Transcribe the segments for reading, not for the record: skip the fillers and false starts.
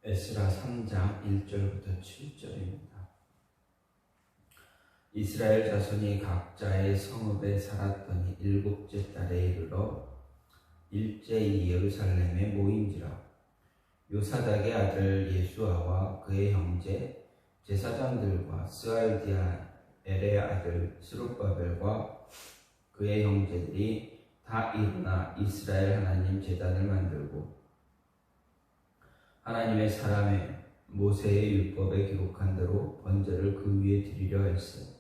에스라 3장 1절부터 7절입니다. 이스라엘 자손이 각자의 성읍에 살았더니 일곱째 달에 이르러 일제히 예루살렘에 모인지라. 요사닥의 아들 예수아와 그의 형제 제사장들과 스알디엘의 아들 스룹바벨과 그의 형제들이 다 일어나 이스라엘 하나님 제단을 만들고 하나님의 사람의 모세의 율법에 기록한 대로 번제를 그 위에 드리려 했으니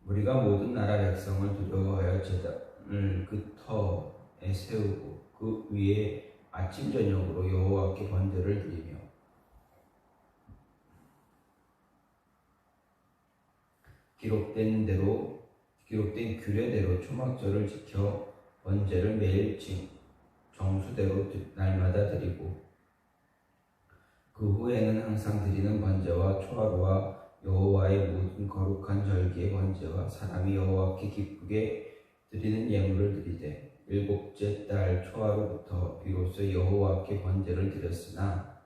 우리가 모든 나라 백성을 두려워하여 제단을 그 터에 세우고 그 위에 아침 저녁으로 여호와께 번제를 드리며 기록된 규례대로 초막절을 지켜 번제를 매일 정수대로 날마다 드리고 그 후에는 항상 드리는 번제와 초하루와 여호와의 모든 거룩한 절기의 번제와 사람이 여호와께 기쁘게 드리는 예물을 드리되 일곱째 달 초하루부터 비로소 여호와께 번제를 드렸으나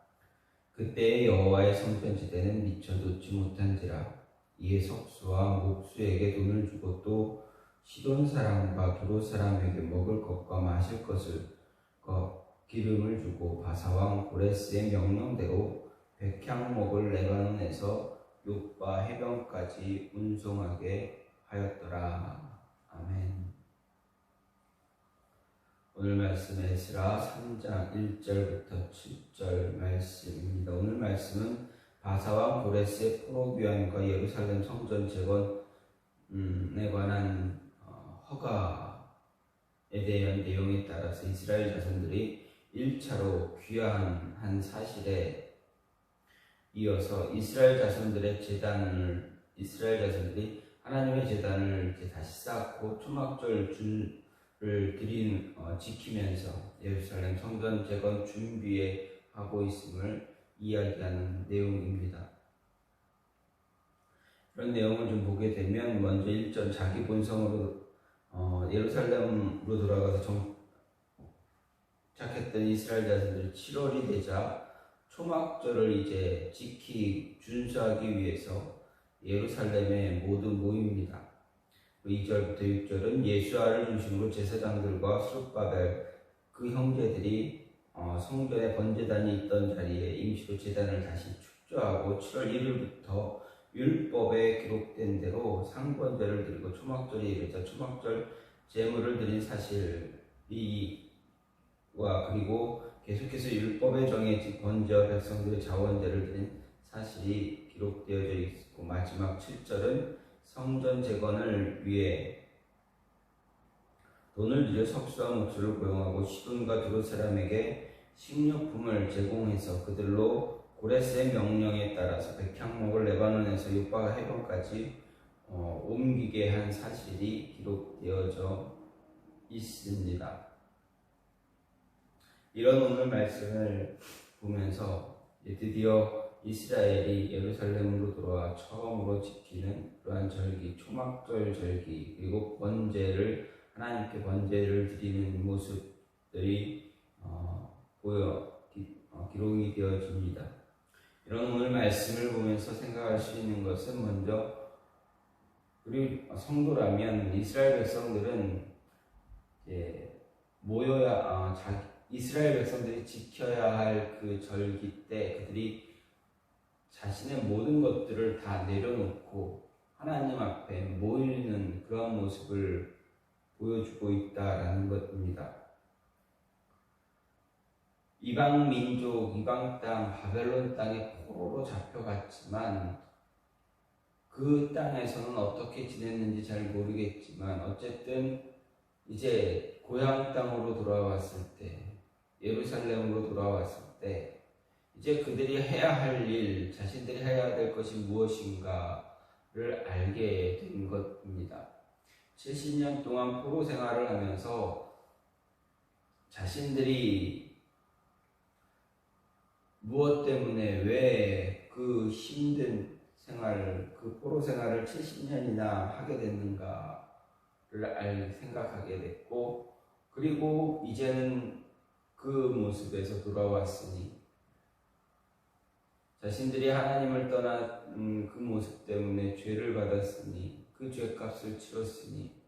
그때의 여호와의 성전지대는 미처 놓지 못한지라. 이에 석수와 목수에게 돈을 주고 또 시돈 사람과 두로 사람에게 먹을 것과 마실 것을 기름을 주고 바사왕 고레스의 명령대로 백향목을 레바논에서 욥바 해변까지 운송하게 하였더라. 아멘. 오늘 말씀 에스라 3장 1절부터 7절 말씀입니다. 오늘 말씀은 바사왕 고레스의 포로귀환과 예루살렘 성전 재건에 관한 허가에 대한 내용에 따라서 이스라엘 자손들이 1차로 귀환한 사실에 이어서 이스라엘 자손들이 하나님의 제단을 이제 다시 쌓고 초막절 줄을 지키면서 예루살렘 성전 재건 준비에 하고 있음을 이야기하는 내용입니다. 그런 내용을 좀 보게 되면 먼저 1절 자기 본성으로 예루살렘으로 돌아가서 시작했던 이스라엘 자손들이 7월이 되자 초막절을 이제 준수하기 위해서 예루살렘에 모두 모입니다. 2절부터 6절은 예수아를 중심으로 제사장들과 스룹바벨 그 형제들이 성전에 번제단이 있던 자리에 임시로 제단을 다시 축조하고 7월 1일부터 율법에 기록된 대로 상번제를 드리고 초막절이 이르자 초막절 제물을 드린 사실이 그리고 계속해서 율법에 정해진 번제와 백성들의 자원제를 드린 사실이 기록되어져 있고 마지막 7절은 성전 재건을 위해 돈을 들여 석수와 목수를 고용하고 시돈과 두로 사람에게 식료품을 제공해서 그들로 고레스의 명령에 따라서 백향목을 레바논에서 욥바 해변까지 옮기게 한 사실이 기록되어져 있습니다. 이런 오늘 말씀을 보면서 드디어 이스라엘이 예루살렘으로 돌아와 처음으로 지키는 그러한 절기, 초막절 절기, 그리고 하나님께 번제를 드리는 모습들이 기록이 되어집니다. 이런 오늘 말씀을 보면서 생각할 수 있는 것은 먼저 우리 성도라면 이스라엘 백성들은 이스라엘 백성들이 지켜야 할 그 절기 때 그들이 자신의 모든 것들을 다 내려놓고 하나님 앞에 모이는 그런 모습을 보여주고 있다라는 것입니다. 이방 민족, 이방 땅, 바벨론 땅에 포로로 잡혀갔지만 그 땅에서는 어떻게 지냈는지 잘 모르겠지만 어쨌든 이제 고향 땅으로 돌아왔을 때, 예루살렘으로 돌아왔을 때 이제 그들이 해야 할 일, 자신들이 해야 될 것이 무엇인가를 알게 된 것입니다. 70년 동안 포로 생활을 하면서 자신들이 무엇 때문에 왜 그 힘든 그 포로 생활을 70년이나 하게 됐는가를 생각하게 됐고, 그리고 이제는 그 모습에서 돌아왔으니 자신들이 하나님을 떠난 그 모습 때문에 죄를 받았으니 그 죄값을 치렀으니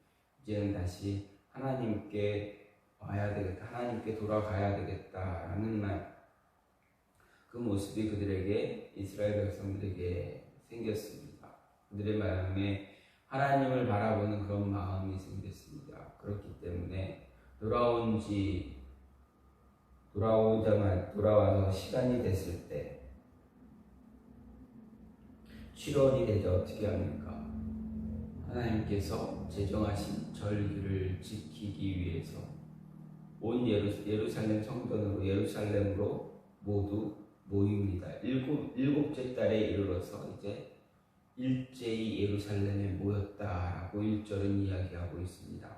이제는 다시 하나님께 와야 되겠다, 하나님께 돌아가야 되겠다라는 그 모습이 그들에게, 이스라엘 백성들에게 생겼습니다. 그들의 마음에 하나님을 바라보는 그런 마음이 생겼습니다. 그렇기 때문에 돌아와서 시간이 됐을 때 7월이 되자 어떻게 합니까? 하나님께서 제정하신 절기를 지키기 위해서 온 예루살렘 성전으로, 예루살렘으로 모두 모입니다. 일곱째 달에 이르러서 이제 일제히 예루살렘에 모였다라고 1절은 이야기하고 있습니다.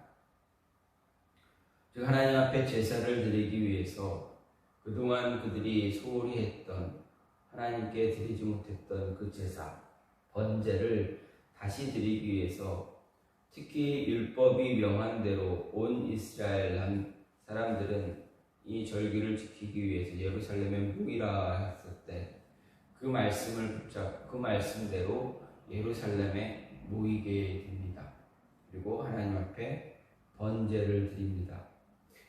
즉 하나님 앞에 제사를 드리기 위해서 그동안 그들이 소홀히 했던, 하나님께 드리지 못했던 그 제사, 번제를 다시 드리기 위해서, 특히 율법이 명한 대로 온 이스라엘 사람들은 이 절기를 지키기 위해서 예루살렘에 모이라 했을 때 그 말씀을 붙잡고 그 말씀대로 예루살렘에 모이게 됩니다. 그리고 하나님 앞에 번제를 드립니다.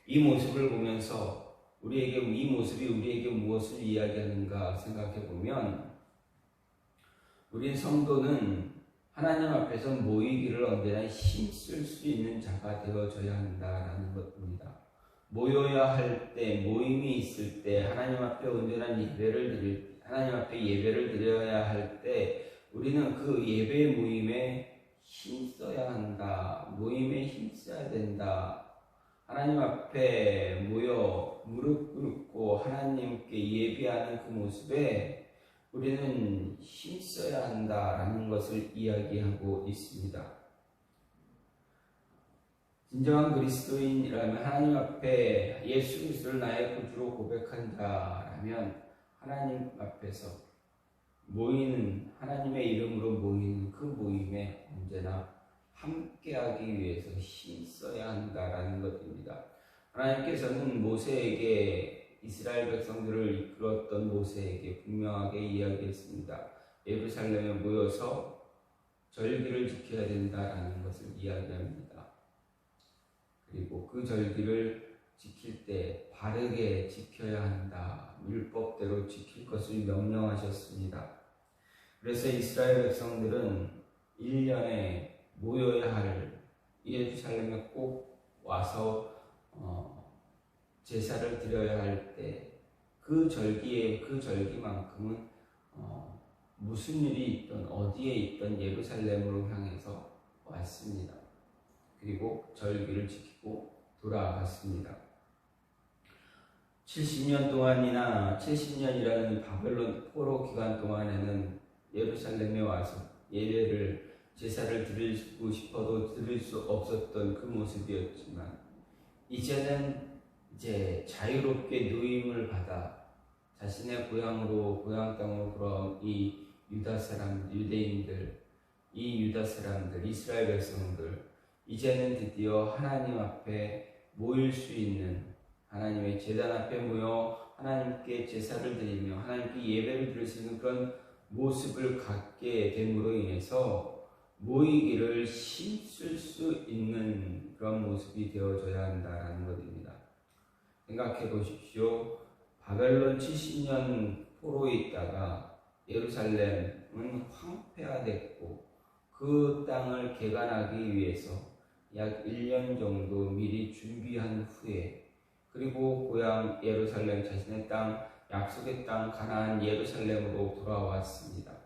이 모습을 보면서 이 모습이 우리에게 무엇을 이야기하는가 생각해 보면, 우리 성도는 하나님 앞에서 모이기를 언제나 힘쓸 수 있는 자가 되어져야 한다라는 것입니다. 모여야 할 때, 모임이 있을 때, 하나님 앞에 온전한 하나님 앞에 예배를 드려야 할 때, 우리는 그 예배 모임에 힘써야 한다. 모임에 힘써야 된다. 하나님 앞에 모여 무릎 꿇고 하나님께 예배하는 그 모습에 우리는 힘써야 한다라는 것을 이야기하고 있습니다. 진정한 그리스도인이라면, 하나님 앞에 예수 그리스도를 나의 구주로 고백한 자라면 하나님 앞에서 모이는, 하나님의 이름으로 모이는 그 모임에 언제나 함께하기 위해서 힘써야 한다라는 것입니다. 하나님께서는 모세에게, 이스라엘 백성들을 이끌었던 모세에게 분명하게 이야기했습니다. 예루살렘에 모여서 절기를 지켜야 된다라는 것을 이야기합니다. 그리고 그 절기를 지킬 때 바르게 지켜야 한다. 율법대로 지킬 것을 명령하셨습니다. 그래서 이스라엘 백성들은 1년에 모여야 할, 예루살렘에 꼭 와서 제사를 드려야 할 때 그 절기만큼은 무슨 일이 있든 어디에 있든 예루살렘으로 향해서 왔습니다. 그리고 절기를 지키고 돌아갔습니다. 70년 동안이나 70년이라는 바벨론 포로 기간 동안에는 예루살렘에 와서 제사를 드리고 싶어도 드릴 수 없었던 그 모습이었지만, 이제는 자유롭게 노임을 받아 자신의 고향 땅으로 돌아온 이 유대인들, 이스라엘 백성들, 이제는 드디어 하나님 앞에 모일 수 있는, 하나님의 제단 앞에 모여 하나님께 제사를 드리며 하나님께 예배를 드릴 수 있는 그런 모습을 갖게 됨으로 인해서 모이기를 힘쓸 수 있는 그런 모습이 되어져야 한다라는 것입니다. 생각해 보십시오. 바벨론 70년 포로에 있다가 예루살렘은 황폐화됐고 그 땅을 개간하기 위해서 약 1년 정도 미리 준비한 후에, 그리고 고향 예루살렘, 자신의 땅, 약속의 땅 가나안 예루살렘으로 돌아왔습니다.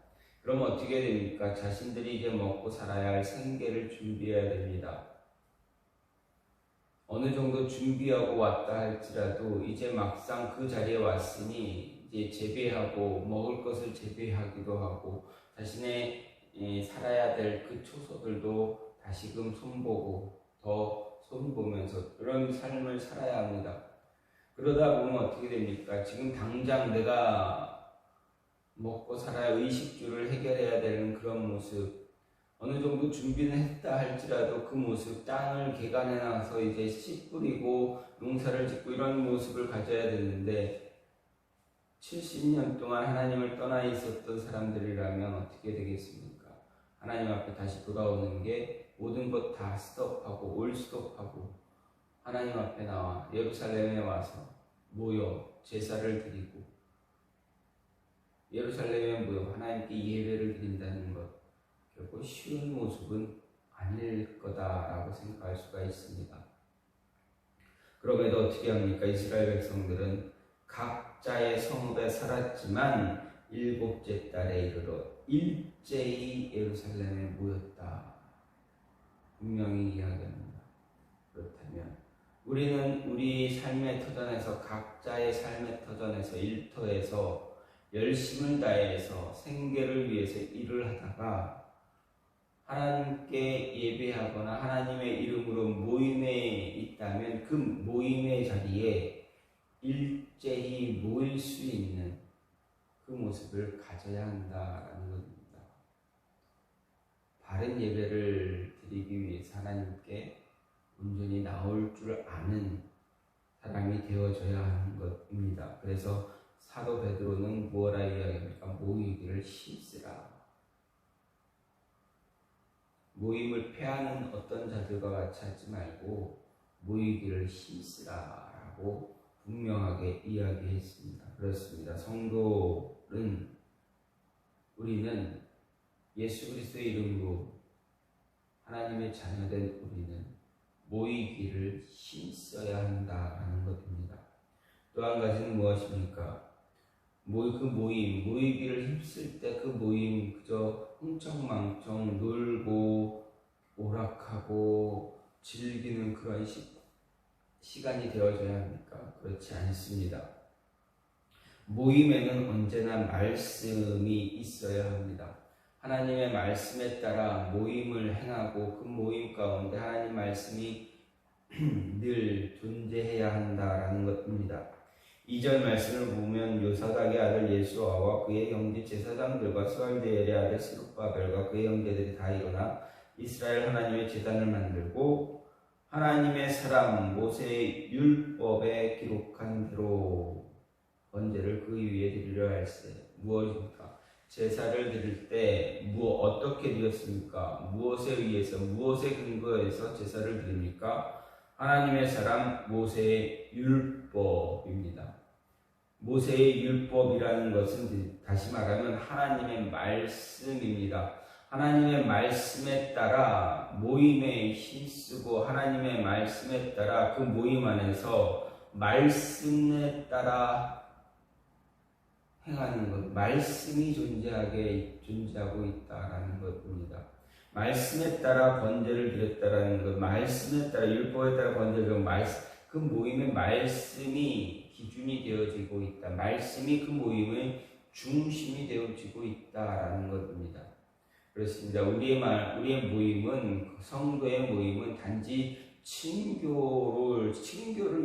그럼 어떻게 됩니까? 자신들이 이제 먹고 살아야 할 생계를 준비해야 됩니다. 어느 정도 준비하고 왔다 할지라도 이제 막상 그 자리에 왔으니 이제 재배하고 먹을 것을 재배하기도 하고 자신의 살아야 될 그 초소들도 다시금 손보고 더 손보면서 그런 삶을 살아야 합니다. 그러다 보면 어떻게 됩니까? 지금 당장 내가 먹고 살아야 의식주를 해결해야 되는 그런 모습, 어느 정도 준비는 했다 할지라도 그 모습, 땅을 개간해놔서 씨 뿌리고 농사를 짓고 이런 모습을 가져야 되는데 70년 동안 하나님을 떠나 있었던 사람들이라면 어떻게 되겠습니까? 하나님 앞에 다시 돌아오는 게 모든 것 다 스톱하고 올 스톱하고 하나님 앞에 나와 예루살렘에 와서 모여 제사를 드리고 예루살렘에 모여 하나님께 예배를 드린다는 것, 결코 쉬운 모습은 아닐 거다라고 생각할 수가 있습니다. 그럼에도 어떻게 합니까? 이스라엘 백성들은 각자의 성읍에 살았지만 7째 달에 이르러 일제히 예루살렘에 모였다. 분명히 이야기합니다. 그렇다면 우리는 우리 삶의 터전에서, 각자의 삶의 터전에서, 일터에서 열심을 다해서 생계를 위해서 일을 하다가 하나님께 예배하거나 하나님의 이름으로 모임에 있다면 그 모임의 자리에 일제히 모일 수 있는 그 모습을 가져야 한다라는 것입니다. 바른 예배를 드리기 위해서 하나님께 온전히 나올 줄 아는 사람이 되어져야 하는 것입니다. 그래서 사도 베드로는 무엇라 이야기합니까? 모이기를 힘쓰라. 모임을 패하는 어떤 자들과 같이 하지 말고 모이기를 힘쓰라라고 분명하게 이야기했습니다. 그렇습니다. 성도는, 우리는 예수 그리스도의 이름으로 하나님의 자녀된 우리는 모이기를 힘써야 한다라는 것입니다. 또 한 가지는 무엇입니까? 모이기를 힘쓸 때 그 모임 그저 흥청망청 놀고 오락하고 즐기는 그런 시간이 되어져야 합니까? 그렇지 않습니다. 모임에는 언제나 말씀이 있어야 합니다. 하나님의 말씀에 따라 모임을 행하고 그 모임 가운데 하나님 말씀이 늘 존재해야 한다라는 것입니다. 2절 말씀을 보면 요사닥의 아들 예수아와 그의 형제 제사장들과 스알디엘의 아들 스룹바벨과 그의 형제들이 다 일어나 이스라엘 하나님의 제단을 만들고 하나님의 사람 모세의 율법에 기록한 대로 번제를 그 위에 드리려 할세. 무엇입니까? 제사를 드릴 때 어떻게 드렸습니까? 무엇에 의해서, 무엇에 근거해서 제사를 드립니까? 하나님의 사람 모세의 율법입니다. 모세의 율법이라는 것은 다시 말하면 하나님의 말씀입니다. 하나님의 말씀에 따라 모임에 힘쓰고 하나님의 말씀에 따라 그 모임 안에서 말씀에 따라 행하는 것, 말씀이 존재하고 있다라는 것입니다. 말씀에 따라 번제를 드렸다라는 것, 말씀에 따라 율법에 따라 번제를 드린 그 모임의 말씀이 기준이 되어지고 있다. 말씀이 그 모임의 중심이 되어지고 있다라는 것입니다. 그렇습니다. 우리의 모임은, 성도의 모임은 단지 친교를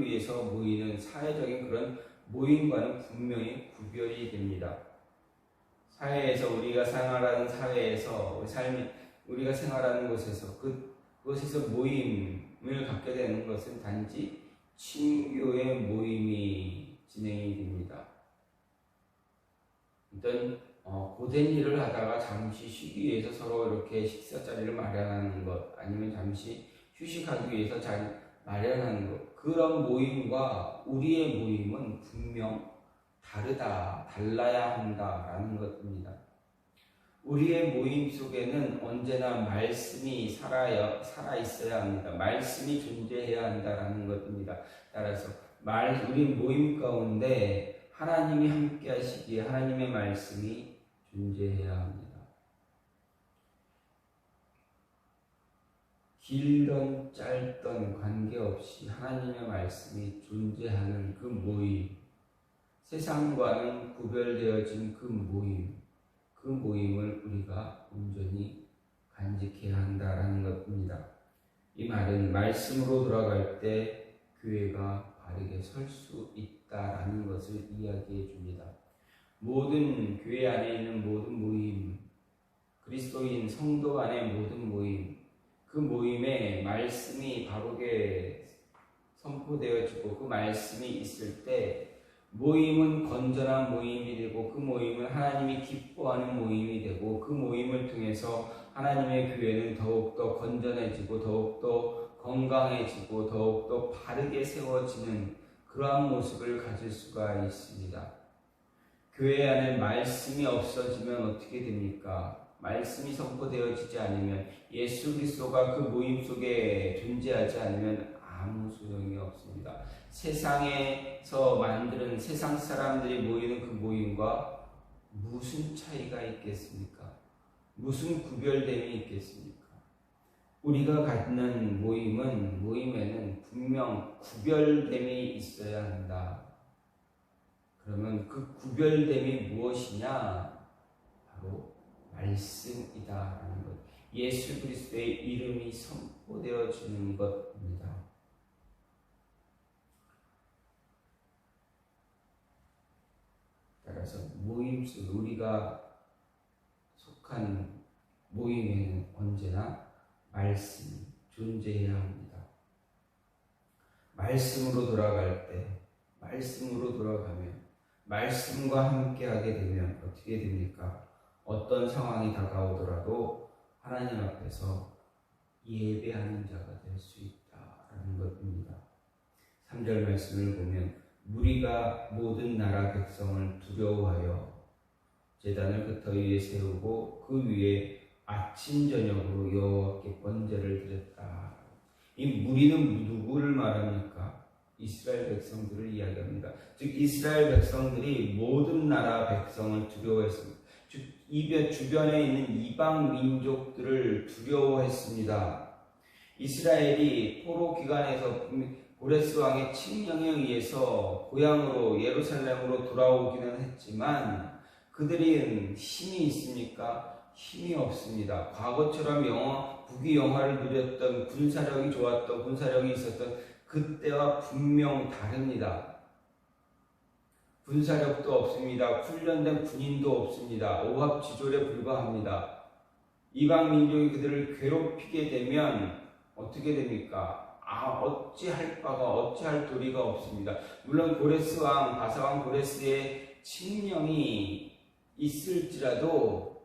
위해서 모이는 사회적인 그런 모임과는 분명히 구별이 됩니다. 사회에서, 우리가 생활하는 사회에서, 우리가 생활하는 곳에서, 그곳에서 모임을 갖게 되는 것은 단지 친교의 모임이 진행이 됩니다. 일단 고된 일을 하다가 잠시 쉬기 위해서 서로 이렇게 식사 자리를 마련하는 것, 아니면 잠시 휴식하기 위해서 자리 마련하는 것, 그런 모임과 우리의 모임은 분명 달라야 한다라는 것입니다. 우리의 모임 속에는 언제나 말씀이 살아 있어야 합니다. 말씀이 존재해야 한다라는 것입니다. 따라서 우리 모임 가운데 하나님이 함께 하시기에 하나님의 말씀이 존재해야 합니다. 길던 짧던 관계없이 하나님의 말씀이 존재하는 그 모임, 세상과는 구별되어진 그 모임을 우리가 온전히 간직해야 한다라는 것입니다. 이 말은 말씀으로 돌아갈 때 교회가 바르게 설 수 있다라는 것을 이야기해 줍니다. 모든 교회 안에 있는 모든 모임, 그리스도인 성도 안의 모든 모임, 그 모임에 말씀이 바르게 선포되어지고 그 말씀이 있을 때 모임은 건전한 모임이 되고 그 모임은 하나님이 기뻐하는 모임이 되고 그 모임을 통해서 하나님의 교회는 더욱더 건전해지고 더욱더 건강해지고 더욱더 바르게 세워지는 그러한 모습을 가질 수가 있습니다. 교회 안에 말씀이 없어지면 어떻게 됩니까? 말씀이 선포되어지지 않으면 예수 그리스도가 그 모임 속에 존재하지 않으면 아무 소용이 없습니다. 세상에서 만드는 세상 사람들이 모이는 그 모임과 무슨 차이가 있겠습니까? 무슨 구별됨이 있겠습니까? 우리가 갖는 모임에는 분명 구별됨이 있어야 한다. 그러면 그 구별됨이 무엇이냐? 바로 말씀이다라는 것. 예수 그리스도의 이름이 선포되어지는 것입니다. 따라서 모임 속 우리가 속한 모임에는 언제나 말씀이 존재해야 합니다. 말씀으로 돌아갈 때, 말씀으로 돌아가면, 말씀과 함께하게 되면 어떻게 됩니까? 어떤 상황이 다가오더라도 하나님 앞에서 예배하는 자가 될 수 있다라는 것입니다. 3절 말씀을 보면 무리가 모든 나라 백성을 두려워하여 제단을 그 터 위에 세우고 그 위에 아침 저녁으로 여호와께 번제를 드렸다. 이 무리는 누구를 말합니까? 이스라엘 백성들을 이야기합니다. 즉 이스라엘 백성들이 모든 나라 백성을 두려워했습니다. 즉 주변에 있는 이방 민족들을 두려워했습니다. 이스라엘이 포로 기간에서 고레스 왕의 칙령에 의해서 고향으로 예루살렘으로 돌아오기는 했지만 그들은 힘이 있습니까? 힘이 없습니다. 과거처럼 북이 영화를 누렸던 군사력이 좋았던 군사력이 있었던 그때와 분명 다릅니다. 군사력도 없습니다. 훈련된 군인도 없습니다. 오합지졸에 불과합니다. 이방 민족이 그들을 괴롭히게 되면 어떻게 됩니까? 어찌할 바가 어찌할 도리가 없습니다. 물론 고레스 왕, 바사왕 고레스의 칙령이 있을지라도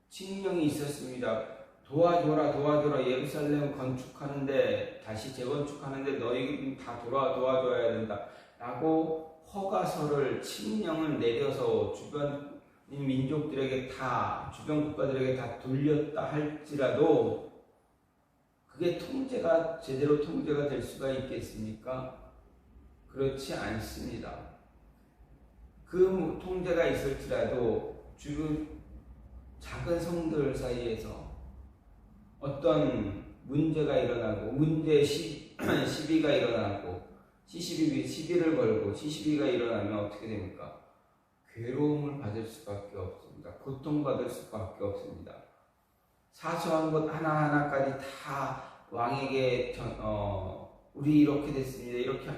칙령이 있었습니다. 도와줘라 예루살렘 건축하는데 다시 재건축하는데 너희 다 도와줘야 된다 라고 허가서를 칙령을 내려서 주변 민족들에게 다 주변 국가들에게 다 돌렸다 할지라도 그게 제대로 통제가 될 수가 있겠습니까? 그렇지 않습니다. 그 통제가 있을지라도 작은 성들 사이에서 어떤 문제가 일어나고 시비가 일어나고 시비를 걸고 시비가 일어나면 어떻게 됩니까? 괴로움을 받을 수밖에 없습니다. 고통받을 수밖에 없습니다. 사소한 것 하나하나까지 다 왕에게 우리 이렇게 됐습니다. 이렇게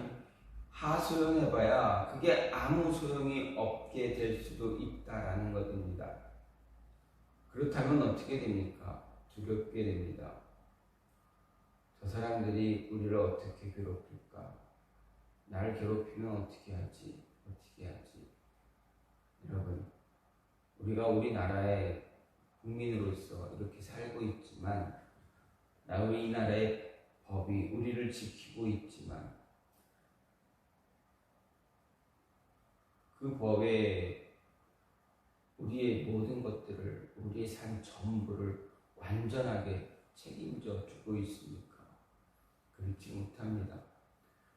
하소연해봐야 그게 아무 소용이 없게 될 수도 있다라는 것입니다. 그렇다면 어떻게 됩니까? 두렵게 됩니다. 저 사람들이 우리를 어떻게 괴롭힐까? 나를 괴롭히면 어떻게 하지? 여러분, 우리가 우리나라의 국민으로서 이렇게 살고 있지만 우리나라의 법이 우리를 지키고 있지만 그 법에 우리의 모든 것들을 우리의 삶 전부를 완전하게 책임져 주고 있습니까? 그렇지 못합니다.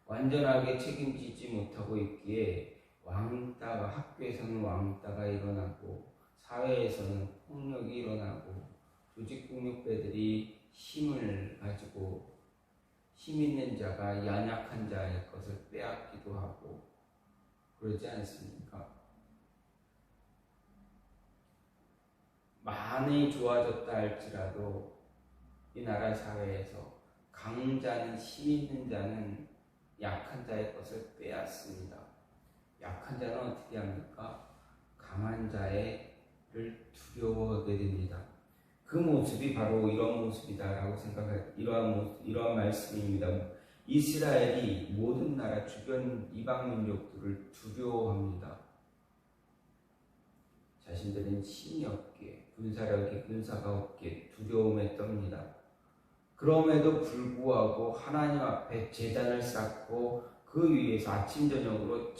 완전하게 책임지지 못하고 있기에 학교에서는 왕따가 일어나고 사회에서는 폭력이 일어나고 조직폭력배들이 힘을 가지고 힘 있는 자가 연약한 자의 것을 빼앗기도 하고 그러지 않습니까? 많이 좋아졌다 할지라도 이 나라 사회에서 강자는 힘 있는 자는 약한 자의 것을 빼앗습니다. 약한 자는 어떻게 합니까? 강한 자를 두려워하게 됩니다. 그 모습이 바로 이런 모습이다라고 이러한 말씀입니다. 이스라엘이 모든 나라 주변 이방 민족들을 두려워합니다. 자신들은 힘이 없기에, 군사가 없기에 두려움에 떱니다. 그럼에도 불구하고 하나님 앞에 제단을 쌓고 그 위에서 아침 저녁으로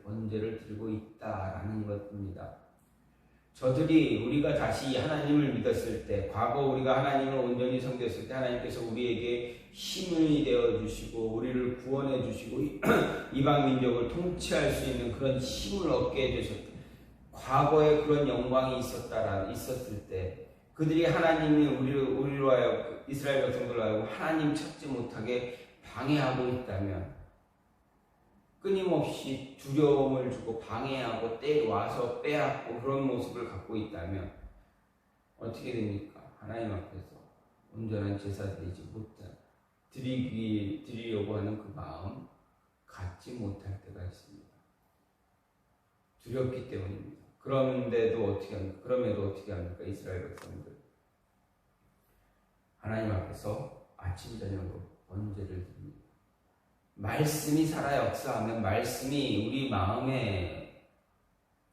번제를 드리고 있다라는 것입니다. 저들이 우리가 다시 하나님을 믿었을 때, 과거 우리가 하나님을 온전히 섬겼을 때 하나님께서 우리에게 힘이 되어 주시고 우리를 구원해 주시고 이방 민족을 통치할 수 있는 그런 힘을 얻게 해주셨다. 과거에 그런 영광이 있었을 때 그들이 하나님이 우리로 하여 이스라엘 백성들로 하여 하나님 찾지 못하게 방해하고 있다면, 끊임없이 두려움을 주고 방해하고 와서 빼앗고 그런 모습을 갖고 있다면 어떻게 됩니까? 하나님 앞에서 온전한 제사 드리려고 하는 그 마음 갖지 못할 때가 있습니다. 두렵기 때문입니다. 그럼에도 어떻게 합니까? 이스라엘 백성들 하나님 앞에서 아침 저녁으로 번제를 드립니다. 말씀이 살아 역사하면, 말씀이 우리 마음에,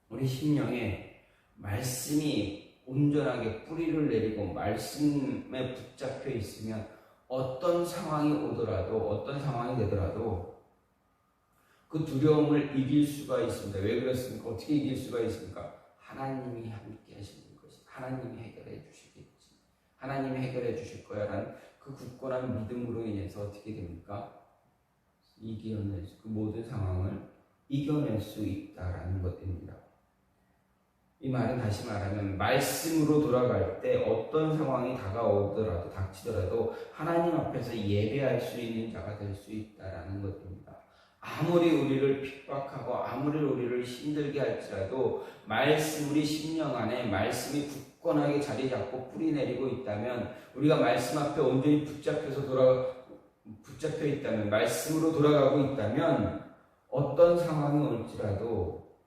우리 심령에 말씀이 온전하게 뿌리를 내리고 말씀에 붙잡혀 있으면 어떤 상황이 오더라도, 어떤 상황이 되더라도 그 두려움을 이길 수가 있습니다. 왜 그렇습니까? 어떻게 이길 수가 있습니까? 하나님이 함께 하시는 것이, 하나님이 해결해 주시겠지, 하나님이 해결해 주실 거야 라는 그 굳건한 믿음으로 인해서 어떻게 됩니까? 그 모든 상황을 이겨낼 수 있다라는 것입니다. 이 말은 다시 말하면 말씀으로 돌아갈 때 어떤 상황이 닥치더라도 하나님 앞에서 예배할 수 있는 자가 될 수 있다라는 것입니다. 아무리 우리를 핍박하고 아무리 우리를 힘들게 할지라도 우리 심령 안에 말씀이 굳건하게 자리 잡고 뿌리 내리고 있다면, 우리가 말씀 앞에 온전히 붙잡혀 있다면, 말씀으로 돌아가고 있다면 어떤 상황이 올지라도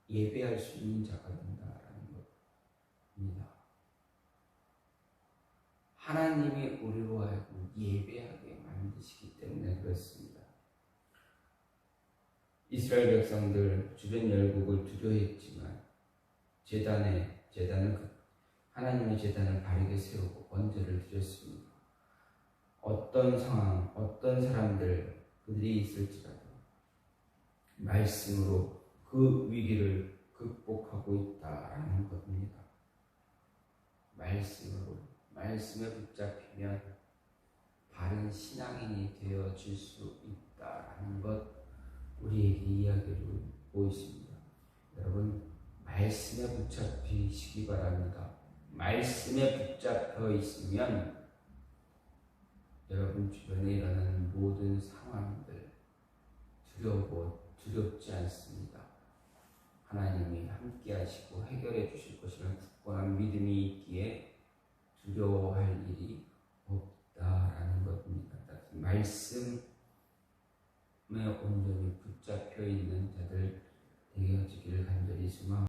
예배할 수 있는 자가 된다라는 것입니다. 하나님이 우리로 하여금 예배하게 만드시기 때문에 그렇습니다. 이스라엘 백성들 주변 열국을 두려워했지만 하나님의 제단을 바르게 세우고 번제를 드렸습니다. 어떤 상황, 어떤 사람들 그들이 있을지라도 말씀으로 그 위기를 극복하고 있다라는 것입니다. 말씀에 붙잡히면 바른 신앙인이 되어질 수 있다라는 것, 우리에게 이야기를 하고 있습니다. 여러분, 말씀에 붙잡히시기 바랍니다. 말씀에 붙잡혀 있으면 여러분 주변에 일어나는 모든 상황들 두렵지 않습니다. 하나님이 함께 하시고 해결해 주실 것이라는 굳건한 믿음이 있기에 두려워할 일이 없다라는 것입니다. 말씀에 온전히 붙잡혀 있는 자들 되어지기를 간절히 소망합니다.